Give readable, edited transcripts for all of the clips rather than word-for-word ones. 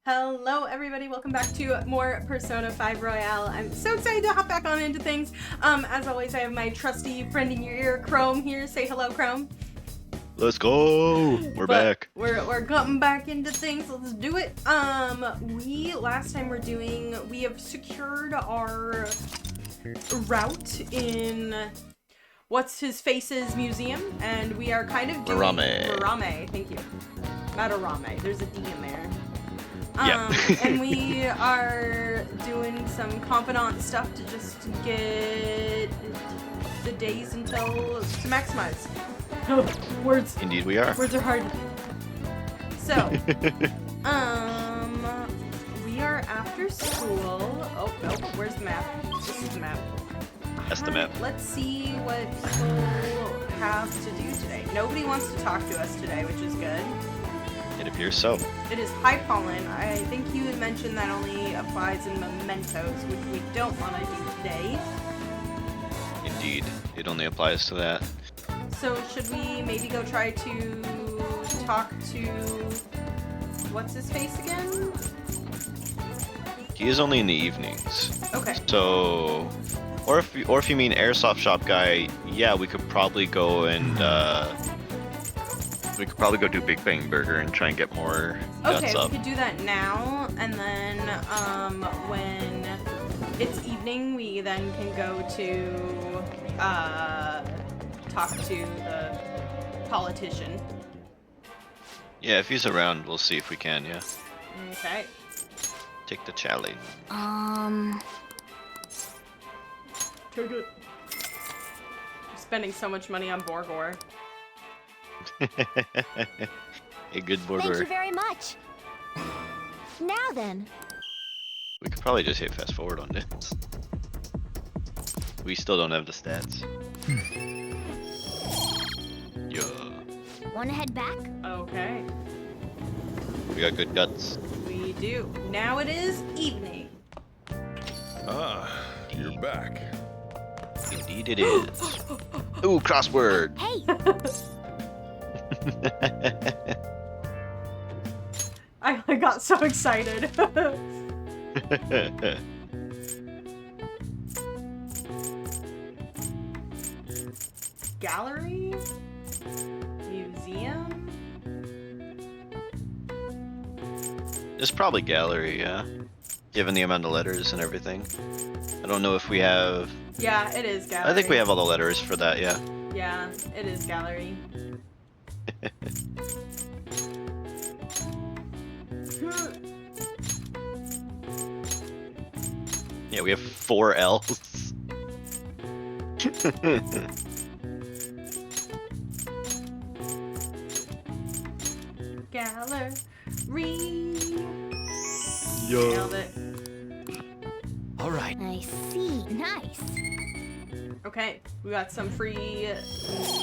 Hello everybody, welcome back to more Persona 5 Royale. I'm so excited to hop back on into things. As always, I have my trusty friend in your ear, Crome, here. Say hello, Crome. Let's go! We're back. We're getting back into things. Let's do it. Last time we have secured our route in what's his face's museum, and we are kind of doing Marame. Thank you. Not Arame. There's a D in there. Yeah. And we are doing some confidant stuff to just get the days until to maximize. Words. Indeed we are. Words are hard. So, we are after school. Oh, no, where's the map? This is the map. That's the map. Let's see what people have to do today. Nobody wants to talk to us today, which is good. It appears so. It is high pollen. I think you had mentioned that only applies in mementos, which we don't want to do today. Indeed. It only applies to that. So should we maybe go try to talk to what's his face again? He is only in the evenings. Okay. So, or if you mean airsoft shop guy, yeah, we could probably go and do Big Bang Burger and try and get more guts Okay, up. we could do that now, and then when it's evening, we then can go to talk to the politician. Yeah, if he's around, we'll see if we can, yeah. Okay. Take the challenge. Take it. I'm spending so much money on Borgor. A good Thank you burger. very much. Now then. We could probably just hit fast forward on this. We still don't have the stats. Yeah. Wanna head back? Okay. We got good guts. We do. Now it is evening. Ah, you're back. Indeed it is. Ooh, crossword! Hey, I got so excited. Gallery? Museum? It's probably gallery, yeah. Given the amount of letters and everything. I don't know if we have... Yeah, it is gallery. I think we have all the letters for that, yeah. Yeah, it is gallery. Yeah, we have 4 L's. Gallery. Yo. Nailed it. All right. I see. Nice. Okay, we got some free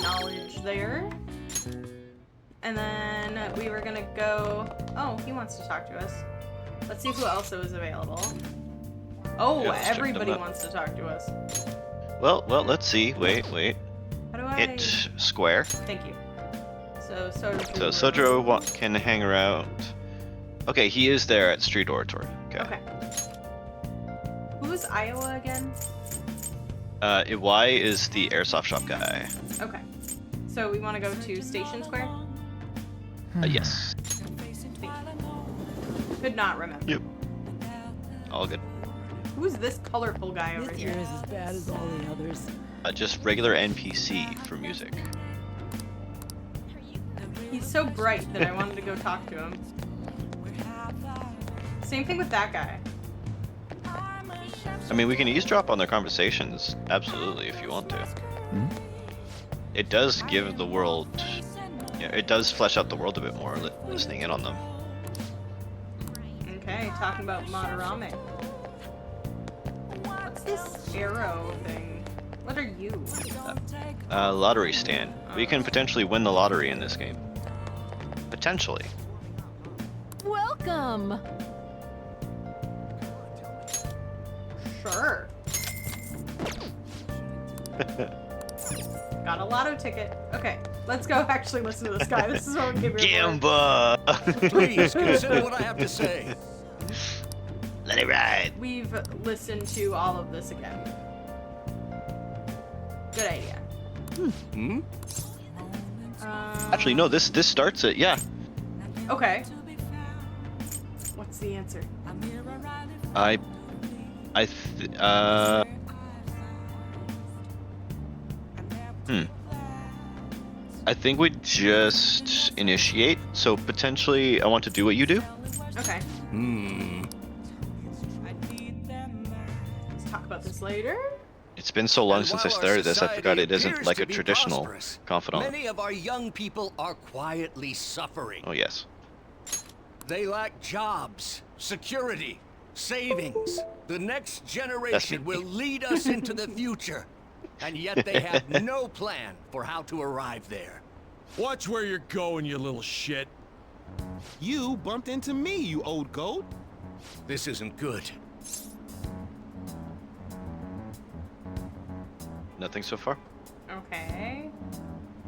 knowledge there. And then we were gonna go... Oh, he wants to talk to us. Let's see who else is available. Oh, Yeah, let's check them everybody out. wants to talk to us. Well, let's see. Wait. How do I... Hit square. Thank you. So So Sodro can hang around. Okay, he is there at Street Oratory. Okay. Who's Iowa again? Y is the airsoft shop guy. Okay. So we want to go to Station Square? Yes. Thank you. Could not remember. Yep. All good. Who's this colorful guy over This here? year is as bad as all the others. Just regular NPC for music. He's so bright that I wanted to go talk to him. Same thing with that guy. I mean, we can eavesdrop on their conversations, absolutely, if you want to. It does give the world... Yeah, it does flesh out the world a bit more, listening in on them. Okay, talking about Madarame. What's this arrow thing? What are you? Lottery stand. We can potentially win the lottery in this game. Potentially. Welcome! Sure. Got a lotto ticket. Okay. Let's go actually listen to this guy. This is what we came here for. Gamba! Please consider what I have to say. Let it ride. We've listened to all of this again. Good idea. Hmm? Actually, no. This starts it. Yeah. Okay. What's the answer? I think we just initiate. So potentially, I want to do what you do. Okay. Hmm. Let's talk about this later. It's been so long And since I while our started this. I society forgot it isn't appears like to a be traditional prosperous, confidant. Many of our young people are quietly suffering. Oh yes. They lack jobs, security, savings. The next generation will lead us into the future. And yet they have no plan for how to arrive there. Watch where you're going, you little shit. You bumped into me, you old goat. This isn't good. Nothing so far. Okay.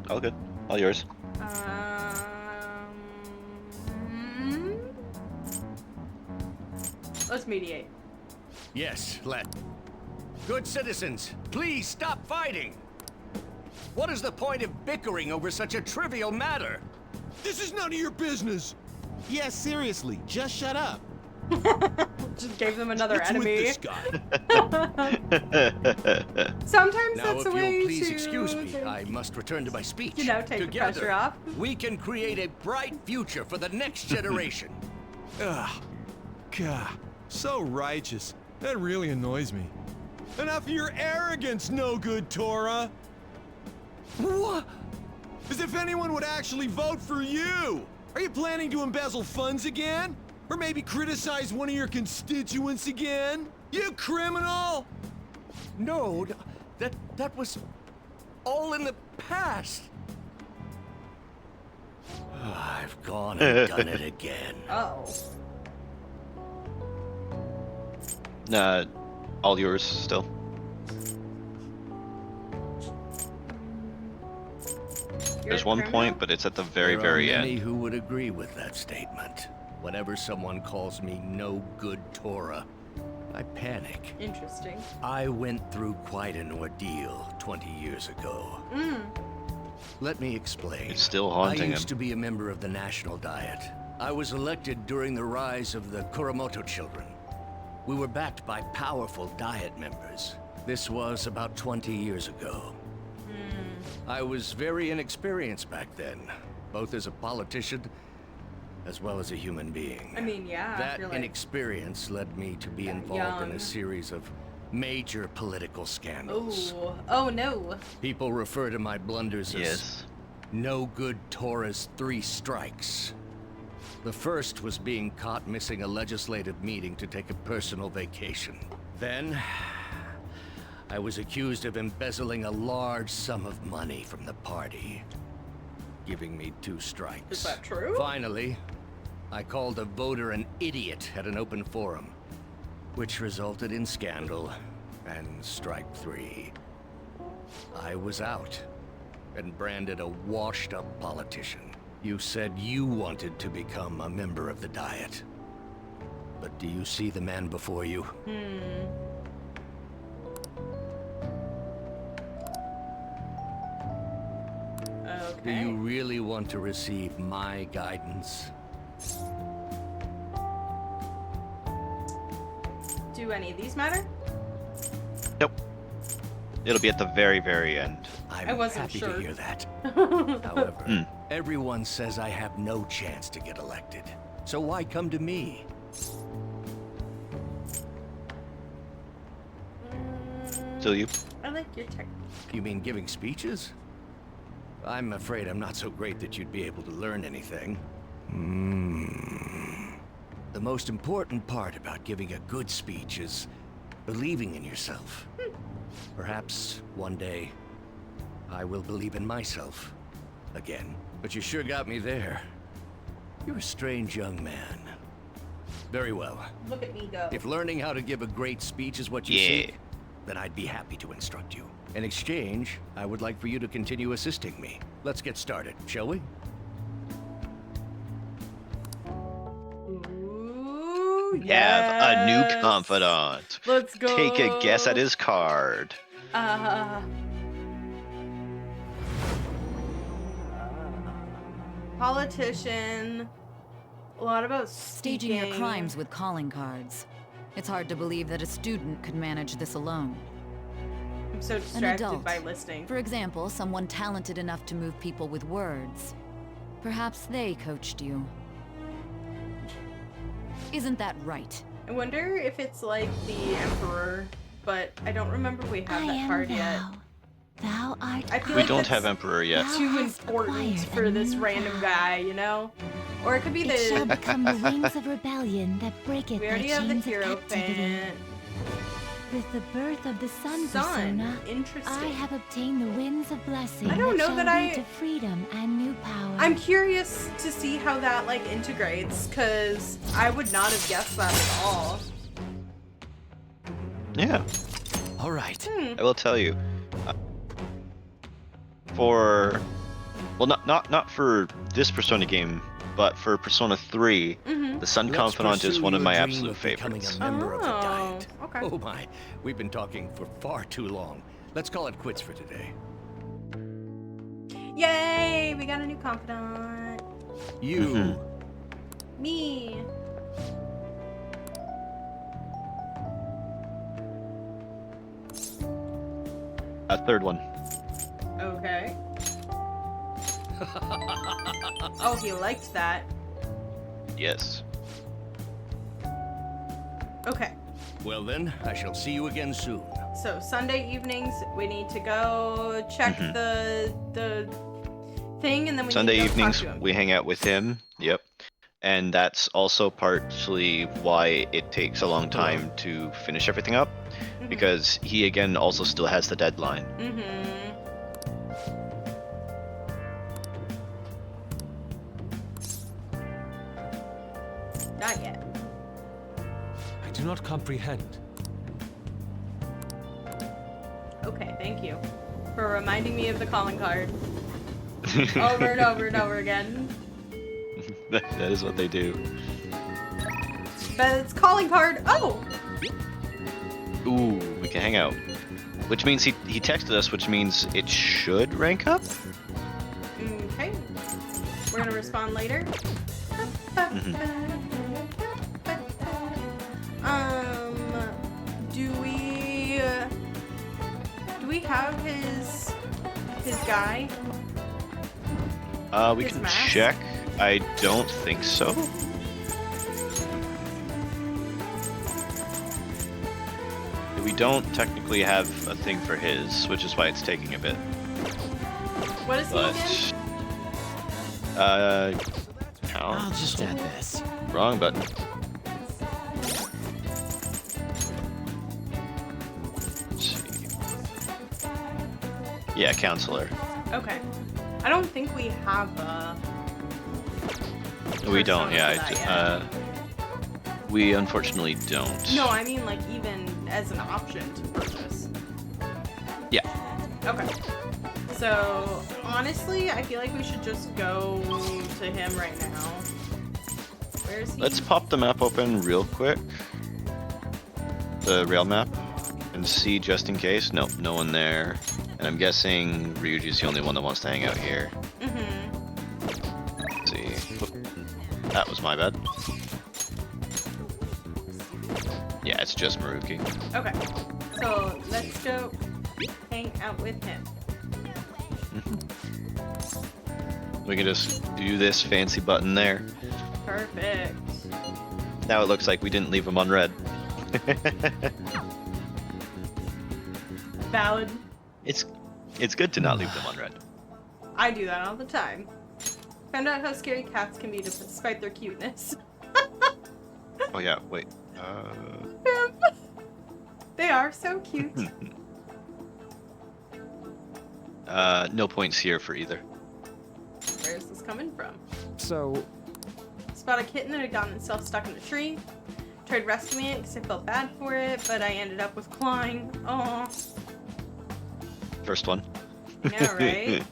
All good. All yours. Let's mediate. Yes, Good citizens, please stop fighting. What is the point of bickering over such a trivial matter? This is none of your business. Yeah, seriously, just shut up. Just gave them another What's enemy. with this guy? Sometimes Now, that's if the way you'll please to, excuse me, I must return to my speech. you know, take the Together, pressure off. we can create a bright future for the next generation. Ugh. God, so righteous. That really annoys me. Enough of your arrogance, no good Torah. What? As if anyone would actually vote for you. Are you planning to embezzle funds again? Or maybe criticize one of your constituents again? You criminal! No, that was all in the past. I've gone and done it again. Oh. Nah, all yours still. There's one point, but it's at the very, There very are many end. who would agree with that statement. Whenever someone calls me no good Torah, I panic. Interesting. I went through quite an ordeal 20 years ago. Let me explain. It's still haunting I used him. to be a member of the National Diet. I was elected during the rise of the Kuromoto children. We were backed by powerful Diet members. This was about 20 years ago. I was very inexperienced back then, both as a politician as well as a human being. I mean, yeah. That you're like, inexperience led me to be involved in young. a series of major political scandals. oh no. People refer to my blunders as Yes. no good Torah's 3 strikes. The first was being caught missing a legislative meeting to take a personal vacation. Then, I was accused of embezzling a large sum of money from the party, giving me 2 strikes. Is that true? Finally, I called a voter an idiot at an open forum, which resulted in scandal and strike 3. I was out and branded a washed-up politician. You said you wanted to become a member of the Diet. But do you see the man before you? Do Okay. you really want to receive my guidance? Do any of these matter? Nope. It'll be at the very, very end. I'm I wasn't happy sure. to hear that. However, everyone says I have no chance to get elected. So why come to me? Still you. I like your technique. You mean giving speeches? I'm afraid I'm not so great that you'd be able to learn anything. The most important part about giving a good speech is believing in yourself. Perhaps one day I will believe in myself again. But you sure got me there. You're a strange young man. Very well. Look at me go. If learning how to give a great speech is what you Yeah. seek, then I'd be happy to instruct you. In exchange, I would like for you to continue assisting me. Let's get started, shall we? Ooh, We have a new yes. confidant. Let's go. Take a guess at his card. Politician. A lot about Staging your speaking. crimes with calling cards. It's hard to believe that a student could manage this alone. I'm so An distracted adult. by listening. For example, someone talented enough to move people with words. Perhaps they coached you. Isn't that right? I wonder if it's like the Emperor, but I don't remember if we have that card yet. Thou art I feel We like don't that's have Emperor yet. too important for this random guy, you know? Or it could be It shall the... become the wings of rebellion that breaketh We thy already have the chains of hero captivity. fan. With the birth of the sun, Sun. persona, Interesting. I have obtained the winds of blessing I don't know shall that lead I- to freedom and new power. I'm curious to see how that like integrates, cause I would not have guessed that at all. Yeah, All right. I will tell you. For, well, not for this Persona game, but for Persona 3, the Sun Let's Confidant is pursue one of your my dream absolute of becoming favorites. a member of the Oh, Diet. okay. Oh my, we've been talking for far too long. Let's call it quits for today. Yay! We got a new confidant. You. Me. A third one. Okay. Oh, he liked that. Yes. Okay. Well then, I shall see you again soon. So Sunday evenings, we need to go check the thing, and then we Sunday need to go evenings, talk to him. we hang out with him. Yep. And that's also partially why it takes a long time to finish everything up. Because he, again, also still has the deadline. Not yet. I do not comprehend. Okay, thank you for reminding me of the calling card over and over and over again. That is what they do. But it's calling card. Oh, Ooh, we can hang out. Which means he texted us, which means it should rank up? okay. We're gonna respond later. Do we have his guy? We His can mask? check. I don't think so. We don't technically have a thing for his, which is why it's taking a bit. What is he But again? count. I'll just add this. Wrong button. Let's see. Yeah, counselor. Okay. I don't think we have a. We don't. persona Yeah, for that yet. we unfortunately don't. No, I mean like even as an option to purchase. Yeah. Okay. So honestly, I feel like we should just go to him right now. Where's he? Let's pop the map open real quick. The rail map. And see just in case. Nope, no one there. And I'm guessing Ryuji's the only one that wants to hang out here. Let's see. Whoop. That was my bad. Yeah, it's just Maruki. Okay. So let's go hang out with him. We can just do this fancy button there. Perfect. Now it looks like we didn't leave him on red. Valid. It's good to not leave them on red. I do that all the time. Found out how scary cats can be despite their cuteness. Oh yeah, wait. They are so cute. No points here for either. Where's this coming from? So, Spot a kitten that had gotten itself stuck in a tree. Tried rescuing it because I felt bad for it, but I ended up with clawing. Oh. First one. Yeah, right?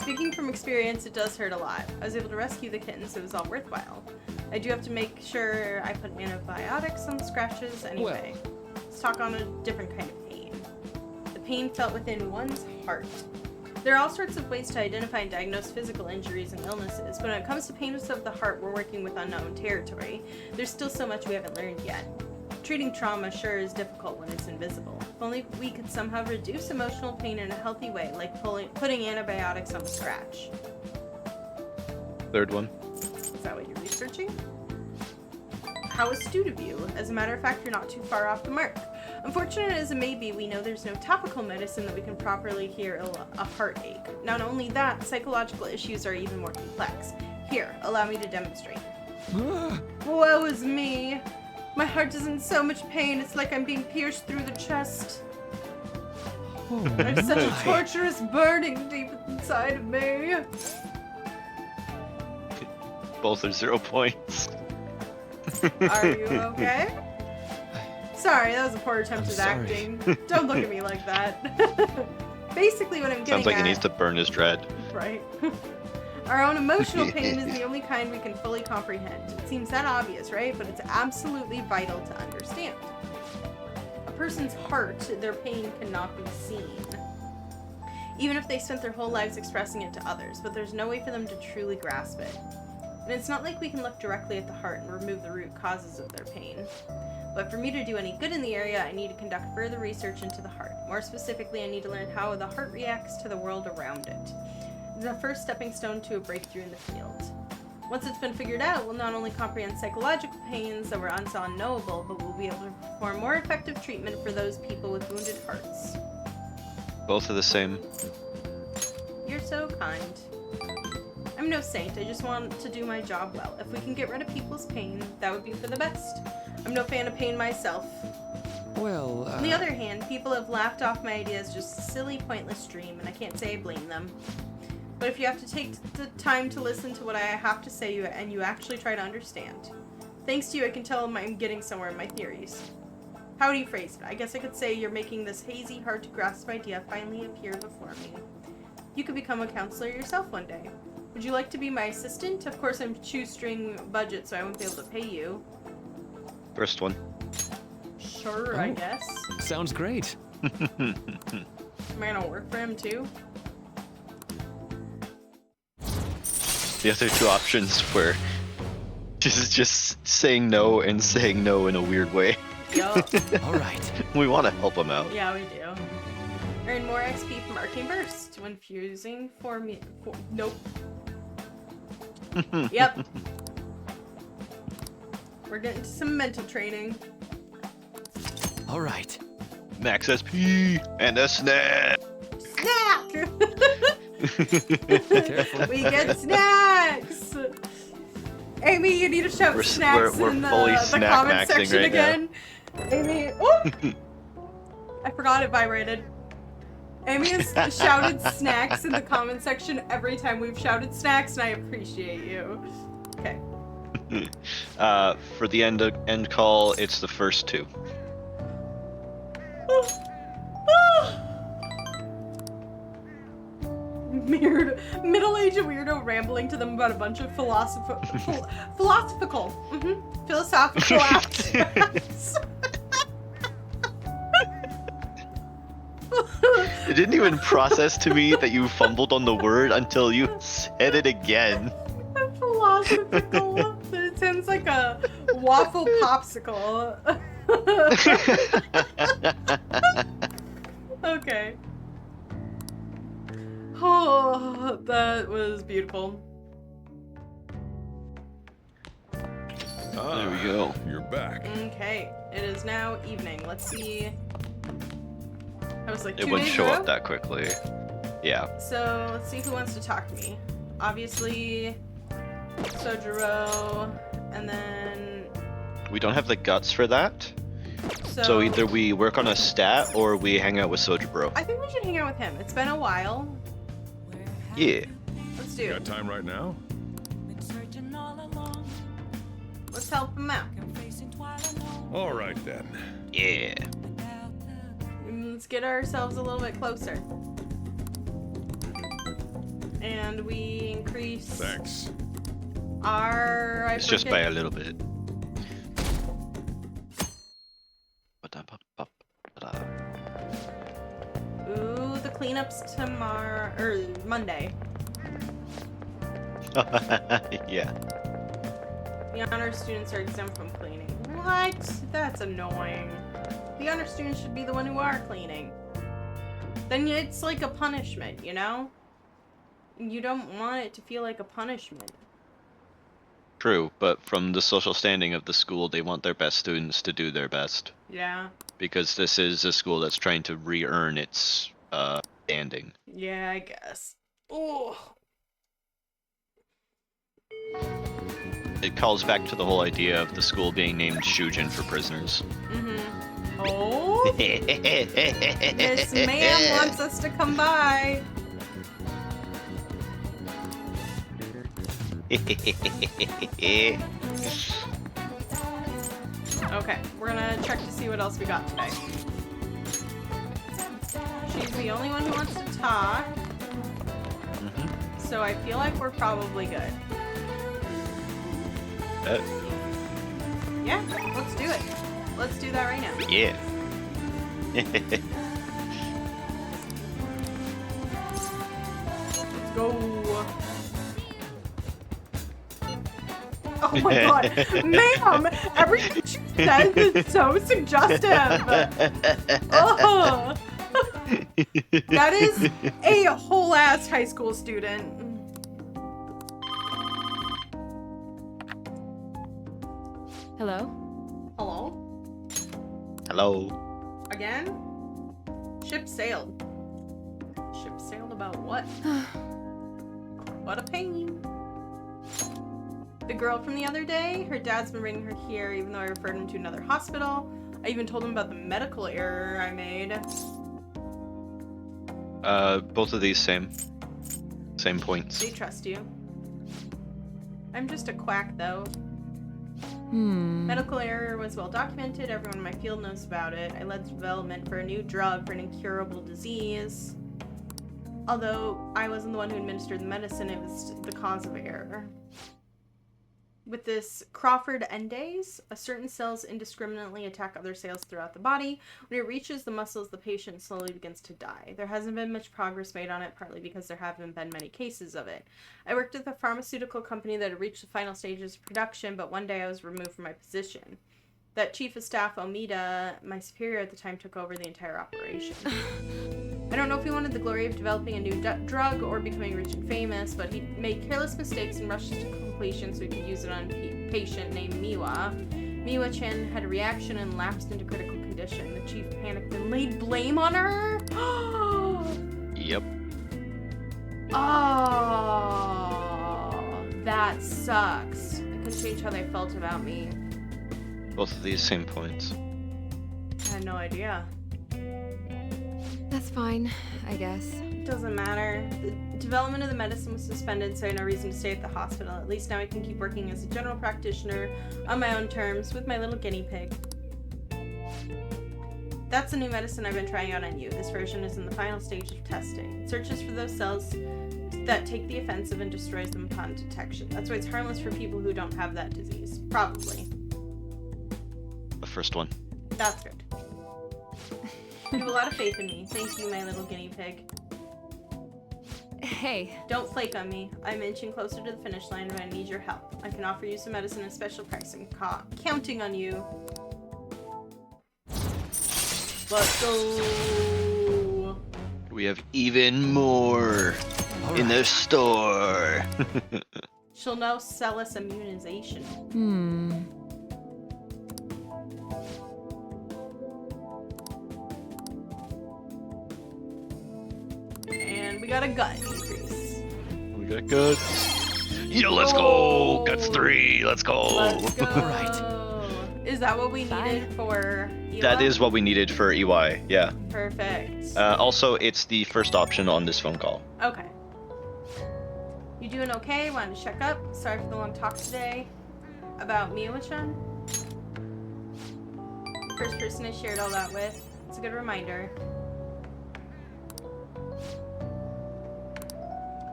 Speaking from experience, it does hurt a lot. I was able to rescue the kitten, so it was all worthwhile. I do have to make sure I put antibiotics on the scratches anyway. Let's talk on a different kind of pain. The pain felt within one's heart. There are all sorts of ways to identify and diagnose physical injuries and illnesses, but when it comes to pains of the heart, we're working with unknown territory. There's still so much we haven't learned yet. Treating trauma sure is difficult when it's invisible. If only we could somehow reduce emotional pain in a healthy way, like putting antibiotics on the scratch. Third one. Is that what you're researching? How is stew to view? As a matter of fact, you're not too far off the mark. Unfortunate as it may be, we know there's no topical medicine that we can properly heal a heartache. Not only that, psychological issues are even more complex. Here, allow me to demonstrate. Woe is me! My heart is in so much pain, it's like I'm being pierced through the chest. I have such a torturous burning deep inside of me. Both are 0 points. Are you okay? Sorry, that was a poor attempt at sorry. acting. Don't look at me like that. Basically what I'm getting Sounds like at... he needs to burn his dread. Right. Our own emotional pain is the only kind we can fully comprehend. It seems that obvious, right? But it's absolutely vital to understand. A person's heart, their pain cannot be seen. Even if they spent their whole lives expressing it to others, but there's no way for them to truly grasp it. And it's not like we can look directly at the heart and remove the root causes of their pain. But for me to do any good in the area, I need to conduct further research into the heart. More specifically, I need to learn how the heart reacts to the world around it. The first stepping stone to a breakthrough in the field. Once it's been figured out, we'll not only comprehend psychological pains that were once unknowable, but we'll be able to perform more effective treatment for those people with wounded hearts. Both are the same. You're so kind. I'm no saint, I just want to do my job well. If we can get rid of people's pain, that would be for the best. I'm no fan of pain myself. Well, On the other hand, people have laughed off my idea as just a silly, pointless dream, and I can't say I blame them. But if you have to take the time to listen to what I have to say and you actually try to understand. Thanks to you, I can tell I'm getting somewhere in my theories. How do you phrase it? I guess I could say you're making this hazy, hard-to-grasp idea finally appear before me. You could become a counselor yourself one day. Would you like to be my assistant? Of course, I'm shoestring budget, so I won't be able to pay you. First one. Sure, I guess. sounds great. Am I gonna work for him too? The other two options were just saying no and saying no in a weird way. Yup. All right. We want to help him out. Yeah, we do. Earn more XP from Arcane Burst when fusing nope. Yep. We're getting to some mental training. All right. Max SP and a snack. Snack! Careful. We get snacks! Amy, you need to shout snacks we're in the fully comment snack-maxing section right again. Amy, oh! I forgot it vibrated. Amy has shouted snacks in the comment section every time we've shouted snacks, and I appreciate you. Okay. For the end call, it's the first two. Middle-aged weirdo rambling to them about a bunch of philosophical abstracts. It didn't even process to me that you fumbled on the word until you said it again. Philosophical. It sounds like a waffle popsicle. Okay. Oh, that was beautiful. There we go. You're back. Okay, it is now evening. Let's see. I was like, It wouldn't show up that quickly. Yeah. So let's see who wants to talk to me. Obviously, Sojiro, and then. We don't have the guts for that. So either we work on a stat or we hang out with Soja Bro. I think we should hang out with him. It's been a while. Yeah. Let's do You it. got time right now? Let's Let's help him out. All right then. Yeah. Let's get ourselves a little bit closer. And we increase Thanks. our... It's just by a little bit. Ooh, the cleanup's tomorrow... or Monday. Yeah. The honor students are exempt from cleaning. What? That's annoying. The honor students should be the one who are cleaning. Then it's like a punishment, you know? You don't want it to feel like a punishment. True, but from the social standing of the school, they want their best students to do their best. Yeah. Because this is a school that's trying to re-earn its standing. Yeah, I guess. Oh. It calls back to the whole idea of the school being named Shujin for prisoners. Mm-hmm. Oh? This man wants us to come by. Okay, we're gonna check to see what else we got today. She's the only one who wants to talk. So I feel like we're probably good. Yeah, let's do it. Let's do that right now. Yeah. Let's go. Oh my god. Ma'am, everything she says is so suggestive. Ugh. That is a whole ass high school student. Hello? Hello? Hello. Again? Ship sailed. Ship sailed about what? What a pain. The girl from the other day, her dad's been bringing her here even though I referred him to another hospital. I even told him about the medical error I made. Both of these same points. They trust you. I'm just a quack though. Medical error was well documented. Everyone in my field knows about it. I led development for a new drug for an incurable disease. Although I wasn't the one who administered the medicine, it was the cause of error. With this Crawford endase, a certain cells indiscriminately attack other cells throughout the body. When it reaches the muscles, the patient slowly begins to die. There hasn't been much progress made on it, partly because there haven't been many cases of it. I worked with a pharmaceutical company that had reached the final stages of production, but one day I was removed from my position. That chief of staff, Omida, my superior at the time, took over the entire operation. I don't know if he wanted the glory of developing a new drug or becoming rich and famous, but he made careless mistakes and rushed it to completion so he could use it on a patient named Miwa. Miwa-chan had a reaction and lapsed into critical condition. The chief panicked and laid blame on her? Yep. Oh, that sucks. I could change how they felt about me. Both of these same points. I had no idea. That's fine, I guess. It doesn't matter. The development of the medicine was suspended, so I had no reason to stay at the hospital. At least now I can keep working as a general practitioner on my own terms with my little guinea pig. That's the new medicine I've been trying out on you. This version is in the final stage of testing. It searches for those cells that take the offensive and destroys them upon detection. That's why it's harmless for people who don't have that disease. Probably. The first one. That's good. You have a lot of faith in me. Thank you, my little guinea pig. Hey. Don't flake on me. I'm inching closer to the finish line and I need your help. I can offer you some medicine and special pricing. Counting on you. Let's go. We have even more in the store. She'll now sell us immunization. And we got a gut increase. We got guts. Yeah, let's go. Guts 3. Let's go. Let's go. All right. Is that what we needed for Ela? That is what we needed for EY. Yeah. Perfect. Also, it's the first option on this phone call. Okay. You doing okay? Wanted to check up? Sorry for the long talk today. about Miwa-chan? First person I shared all that with. It's a good reminder.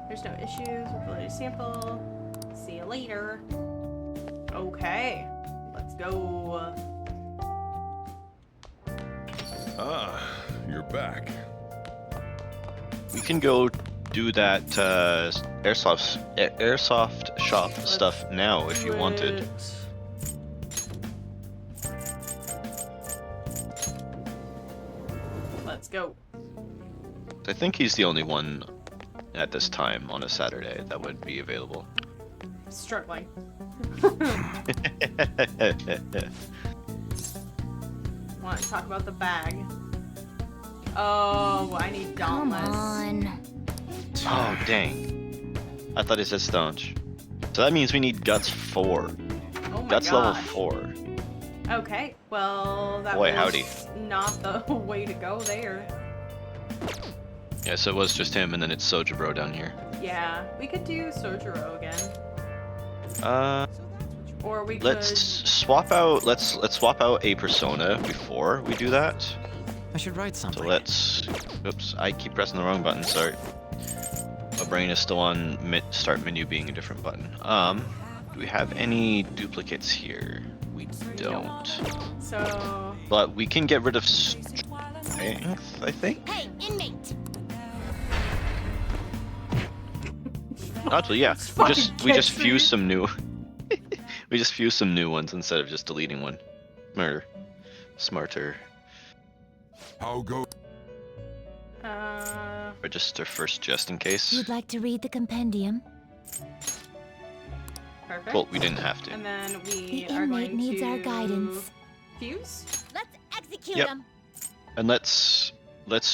There's no issues with the latest sample. See you later. Okay, let's go. Ah, you're back. We can go do that airsoft shop stuff now if you wanted. Let's go. I think he's the only one at this time on a Saturday that would be available. Struggling. Want to talk about the bag? Oh, I need Dauntless. Come on. Oh, dang. I thought it said staunch. So that means we need Guts 4. Oh my Guts gosh. level 4. Okay, well, that Boy, was howdy. not the way to go there. Yeah, so it was just him, and then it's Soja Bro down here. Yeah, we could do Sojiro again. Or we Let's could... swap out. Let's swap out a persona before we do that. I should write something. So let's. Oops, I keep pressing the wrong button. Sorry. My brain is still on start menu being a different button. Do we have any duplicates here? We don't. So... But we can get rid of strength, I think. Hey, inmate! Actually, yeah. We just fuse some new. We just fuse some new ones instead of just deleting one. Smarter. How go? Register first, just in case. You'd like to read the compendium? Perfect. Cool. We didn't have to. And then we The are inmate going needs to... our guidance. Fuse? Let's execute Yep. him. And let's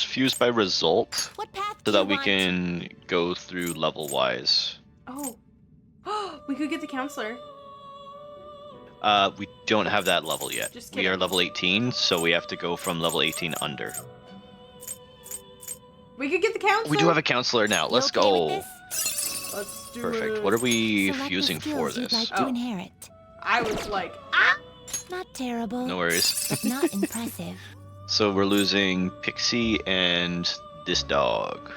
fuse by result What path so do that you we want? can go through level wise. Oh. We could get the counselor. We don't have that level yet. Just We are kidding. level 18, so we have to go from level 18 under. We could get the counselor. We do have a counselor now. You Let's okay go. with this? Let's do Perfect. it. What are we Select the fusing for skills you'd this? like to Oh. inherit. I was like, ah! Not terrible. No worries. Not impressive. So we're losing Pixie and this dog.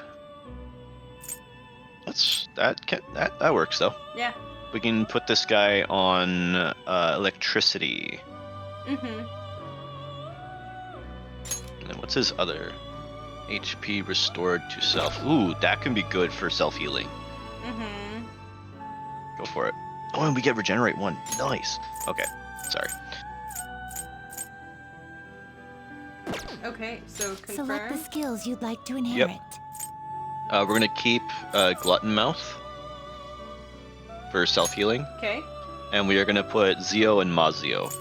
That works though. Yeah. We can put this guy on electricity. Mm-hmm. And then what's his other? HP restored to self. Ooh, that can be good for self-healing. Mm-hmm. Go for it. Oh, and we get regenerate 1. Nice. Okay, sorry. Okay, so Select the confirm. skills you'd like to inherit. We're gonna keep Glutton Mouth for self-healing, Okay. and we are gonna put Zio and Mazio.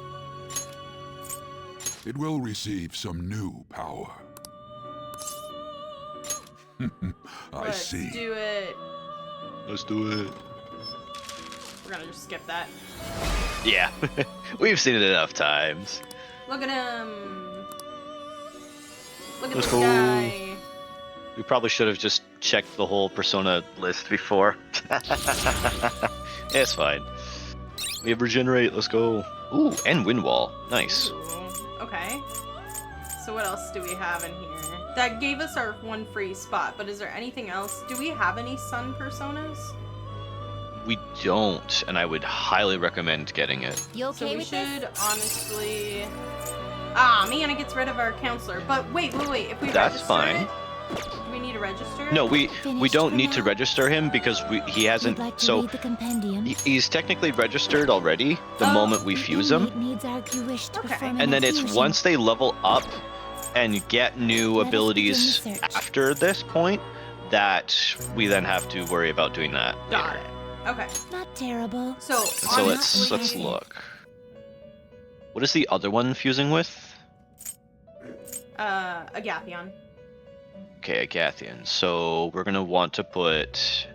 It will receive some new power. I Let's see. do it. Let's do it. We're gonna just skip that. Yeah, we've seen it enough times. Look at him. Look at Let's this go. guy. We probably should have just checked the whole persona list before. It's fine. We have regenerate. Let's go. Ooh, and wind wall. Nice. Ooh, okay. So what else do we have in here? That gave us our one free spot, but is there anything else? Do we have any sun personas? We don't, and I would highly recommend getting it. You okay So we with should this? honestly... Ah, man, it gets rid of our counselor. But wait. If we That's register fine. it, do we need to register? No, we Finished don't for need to now? register him because he hasn't. You'd like to So read the compendium? he's technically registered already the Oh. moment we The fuse him, inmate needs our you wish to Okay. perform an and then it's infusion. once they level up and get new Let us abilities begin the search. after this point that we then have to worry about doing that Got later. it. Okay. Not terrible. So, So let's honestly, look. What is the other one fusing with? Agathion. Okay, Agathian. So we're gonna want to put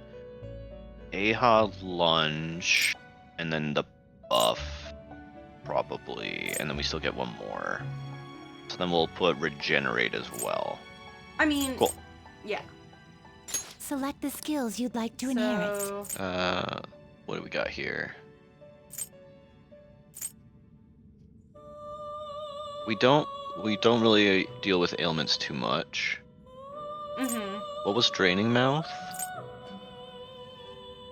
Aha Lunge and then the buff, probably, and then we still get one more. So then we'll put Regenerate as well. I mean, Cool. yeah. Select the skills you'd like to inherit. So, What do we got here? We don't really deal with ailments too much. Mm-hmm. What was draining mouth?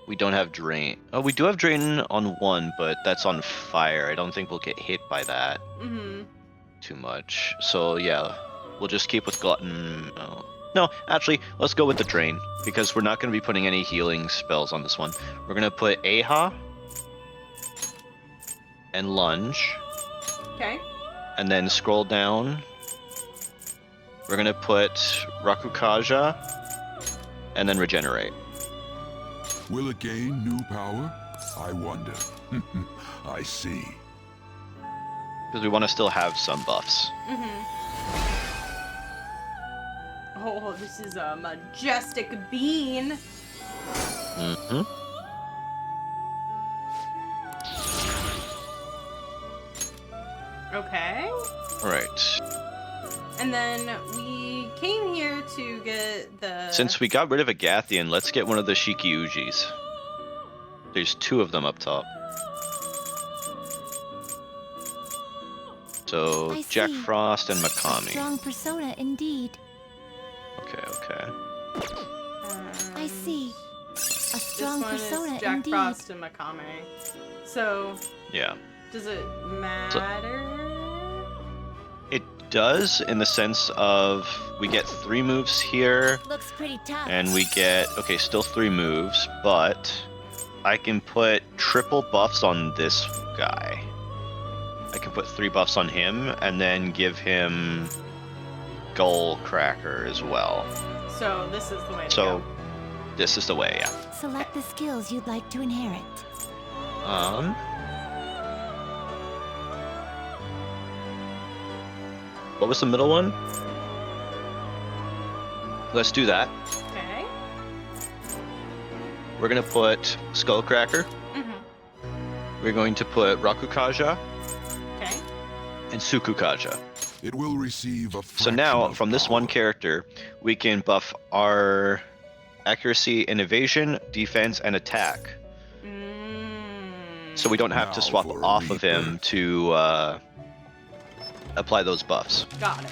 We don't have drain. Oh, we do have drain on one, but that's on fire. I don't think we'll get hit by that too much. So yeah, we'll just keep with glutton. Oh. No, actually, let's go with the drain because we're not going to be putting any healing spells on this one. We're going to put Aha and lunge. Okay. And then scroll down. We're going to put Rakukaja and then regenerate. Will it gain new power? I wonder. I see. Because we want to still have some buffs. Oh, this is a majestic bean. Okay. Alright. And then we came here to get the... Since we got rid of a Gathian, let's get one of the Shikiujis. There's 2 of them up top. So, I Jack see. Frost and A Makami. strong persona indeed. Okay. I see. A strong this one persona is Jack indeed. Frost and Makame. So, Yeah. does it matter? It does in the sense of we get 3 moves here, Looks pretty tough. and we get, okay, still 3 moves, but I can put triple buffs on this guy. I can put 3 buffs on him, and then give him Gull Cracker as well. So, this is the way to So, go. this is the way, yeah. Select the skills you'd like to inherit. What was the middle one? Let's do that. Okay. We're gonna put Skullcracker. We're going to put Rakukaja Okay. and Sukukaja. It will receive a So now, fraction of from this one power. character, we can buff our accuracy and evasion, defense, and attack. So we don't have to Now swap for off of him rebirth. to apply those buffs. Got it.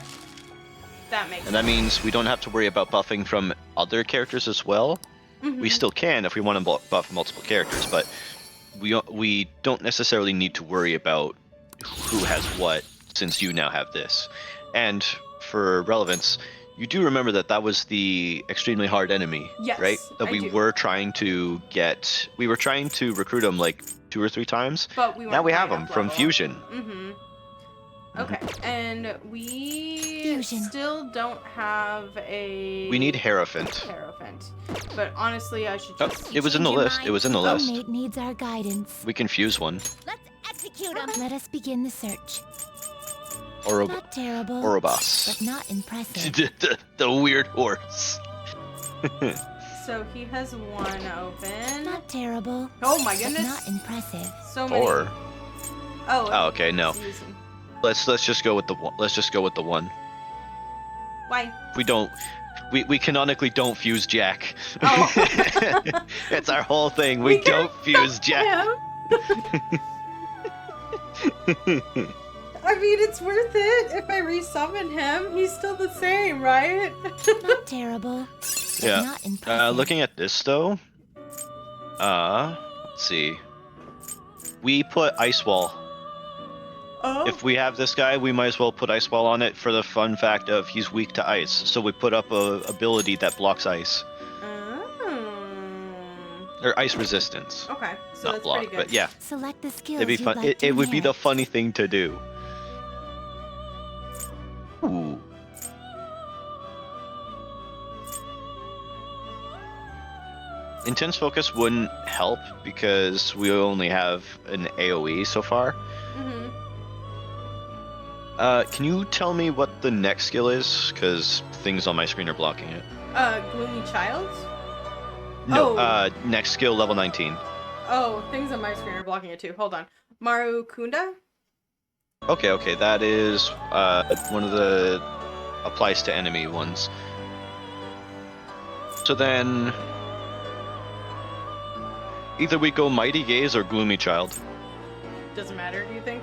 That makes And that means we don't have to worry about buffing from other characters as well. We still can if we want to buff multiple characters, but we don't necessarily need to worry about who has what since you now have this. And for relevance, you do remember that was the extremely hard enemy, Yes, right? That I we do. were trying to get. We were trying to recruit him like 2 or 3 times. But we Now weren't we high have him enough from level. Fusion. Okay, and we Fusion. still don't have a... We need Hierophant. Hierophant. But honestly, I should Oh, just... it was in the Change your list. mind? It was in the list. Soulmate needs our guidance. We can fuse one. Let's execute him. Let us begin the search. Orob- Not terrible, Orobas. but not impressive. the weird horse. So he has 1 open. Not terrible, Oh my but goodness. not impressive. So many. 4. Oh, Oh, okay, no. using- Let's just go with the one. Let's just go with the 1. Why? We don't. We canonically don't fuse Jack. Oh. It's our whole thing. We can don't fuse Jack. I mean, it's worth it if I resummon him. He's still the same, right? Not terrible, but Yeah. not impressive. Looking at this though. Let's see. We put Ice Wall. Oh. If we have this guy, we might as well put Ice Wall on it for the fun fact of he's weak to ice. So we put up a ability that blocks ice. Or ice resistance. Okay, so Not that's block, pretty good. but yeah. Select the skills It'd be you'd fun. like to It would be the inherit. funny thing to do. Ooh. Intense focus wouldn't help because we only have an AoE so far. Can you tell me what the next skill is? Because things on my screen are blocking it. Gloomy Child? No, Oh. next skill, level 19. Oh, things on my screen are blocking it too. Hold on. Maru Kunda? Okay, that is one of the applies to enemy ones. So then, either we go Mighty Gaze or Gloomy Child. Doesn't matter, do you think?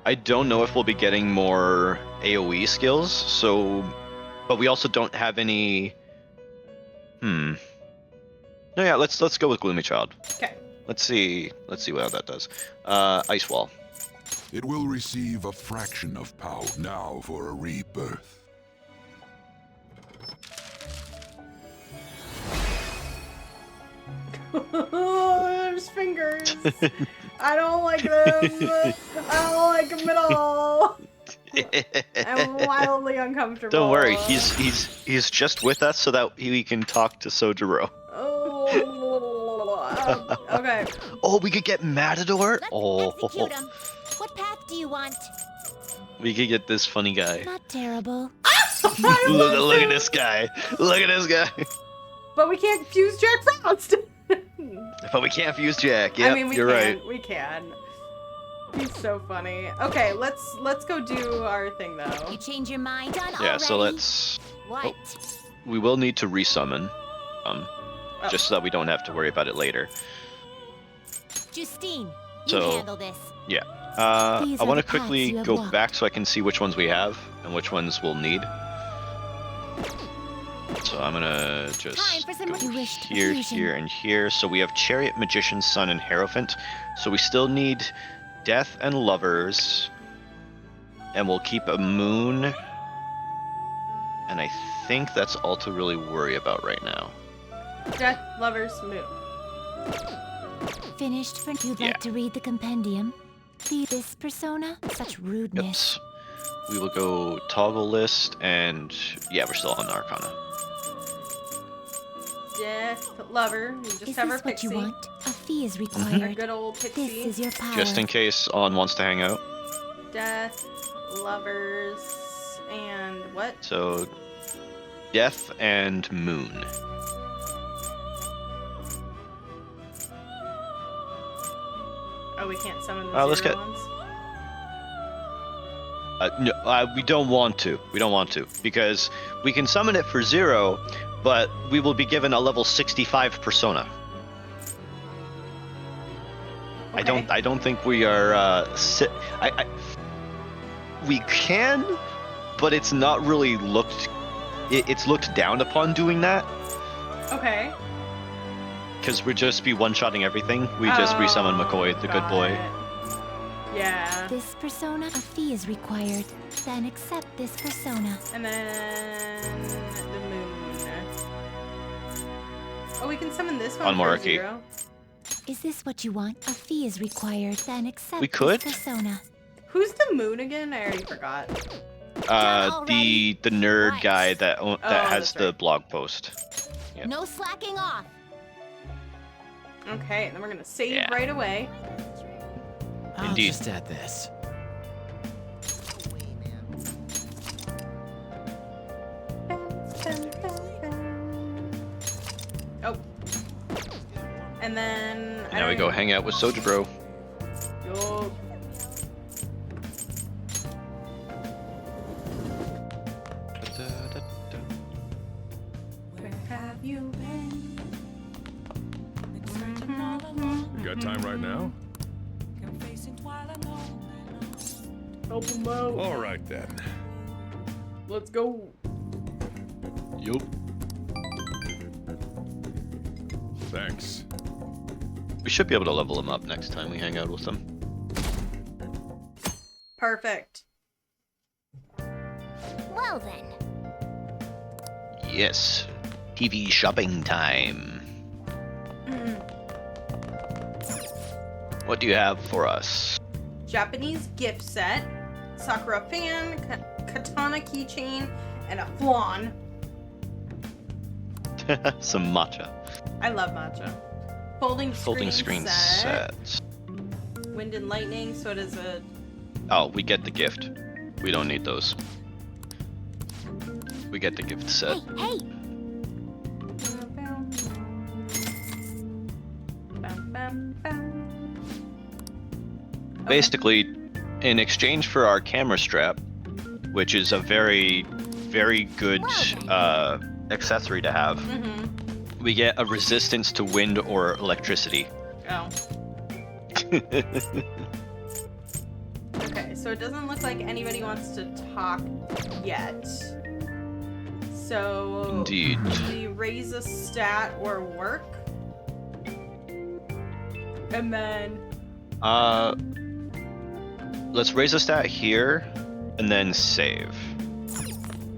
I don't know if we'll be getting more AoE skills, so... But we also don't have any... No, yeah, let's go with Gloomy Child. Okay. Let's see what that does. Ice Wall. It will receive a fraction of power now for a rebirth. There's fingers. I don't like them. I don't like them at all. I'm wildly uncomfortable. Don't worry, he's just with us so that we can talk to Sojiro. Oh, okay. Oh, we could get Matador? Let's execute him. What path do you want? We could get this funny guy. Not terrible. Look at this guy. Look at this guy. But we can't fuse Jack Frost. But we can't fuse Jack. Yep, I mean, we you're can. right. We can. He's so funny. Okay, let's go do our thing though. You change your mind on already? Yeah, so let's... What? We will need to resummon. Just so that we don't have to worry about it later. Justine, you So- handle this. Yeah. These I are want to the paths quickly you have go walked. back so I can see which ones we have and which ones we'll need. So I'm gonna just Time for some go You wished here, fusion. here, and here. So we have Chariot, Magician, Sun, and Hierophant. So we still need Death and Lovers. And we'll keep a Moon. And I think that's all to really worry about right now. Death, Lovers, Moon. Finished for you'd Yeah. like to read the compendium? See this persona? Such rudeness. Oops. We will go Toggle List, and yeah, we're still on Arcana. Death, Lover. We just Is have our this what pixie. you want? A fee is Our required. good old This pixie. is your power. Just in case On wants to hang out. Death, Lovers, and what? So, Death and Moon. Oh, we can't summon the Let's zero get- ones? No, we don't want to. We don't want to because we can summon it for 0, but we will be given a level 65 persona. Okay. I don't think we are. We can, but it's not really looked. It's looked down upon doing that Okay. because we'd just be one-shotting everything. We just resummon McCoy, the good got boy. it. Yeah. This persona, a fee is required. Then accept this persona. And then the moon. Oh, we can summon this one On for Moriki. 0. Is this what you want? A fee is required. Then accept We could. this persona. Who's the moon again? I already forgot. already? The nerd Right. guy that Oh, has that's the right. blog post. Yep. No slacking off. Okay, and then we're gonna save Yeah. right away. I'll Indeed. just add this. Oh. And then. I Now we don't go even- hang out with Soja Bro. Yo. Where have you been? You got time right now? Help him out. All right then. Let's go. Yup. Thanks. We should be able to level him up next time we hang out with him. Perfect. Well then. Yes. TV shopping time. What do you have for us? Japanese gift set, Sakura fan, katana keychain, and a flan. Some matcha. I love matcha. Folding Screen set. sets. Wind and lightning, so it is a... Oh, we get the gift. We don't need those. We get the gift set. Hey, Basically, in exchange for our camera strap, which is a very, very good accessory to have, Mm-hmm. we get a resistance to wind or electricity. Oh. Okay. Okay, so it doesn't look like anybody wants to talk yet. So Indeed. we raise a stat or work. And then let's raise a stat here and then save.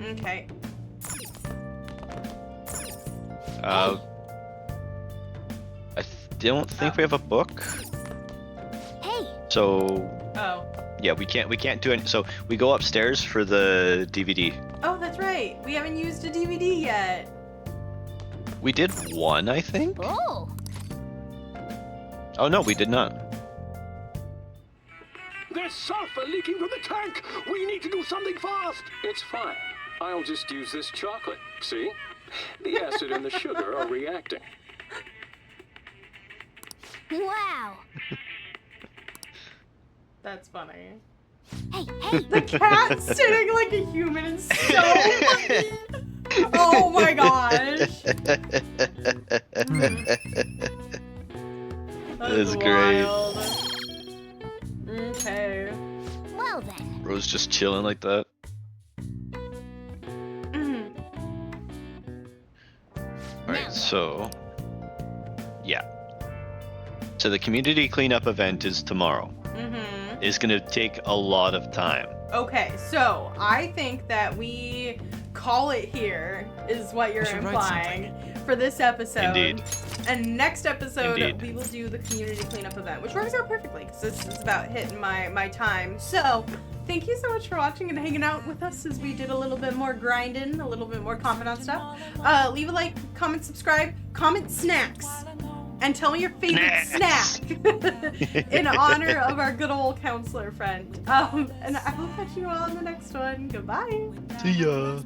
okay. I don't think we have a book. Hey, So Oh. yeah, we can't do it. So we go upstairs for the DVD. Oh, that's right. We haven't used a DVD yet. We did one, I think. oh, Oh no, we did not. There's sulfur leaking from the tank! We need to do something fast! It's fine. I'll just use this chocolate. See? The acid and the sugar are reacting. wow. That's funny. Hey, hey, The cat sitting like a human is so funny. Oh my gosh. That's great. Wild. Okay. well then. Rose just chilling like that. Alright, so yeah. So the community cleanup event is tomorrow. Mm-hmm. It's gonna take a lot of time. Okay, so I think that we call it here is what you're We should write implying for this episode. Indeed. And next episode Indeed. we will do the community cleanup event, which works out perfectly because this is about hitting my time. So thank you so much for watching and hanging out with us as we did a little bit more grinding, a little bit more confidant stuff. Leave a like, comment, subscribe, comment snacks, and tell me your favorite snack in honor of our good old counselor friend. And I will catch you all in the next one. Goodbye. See ya.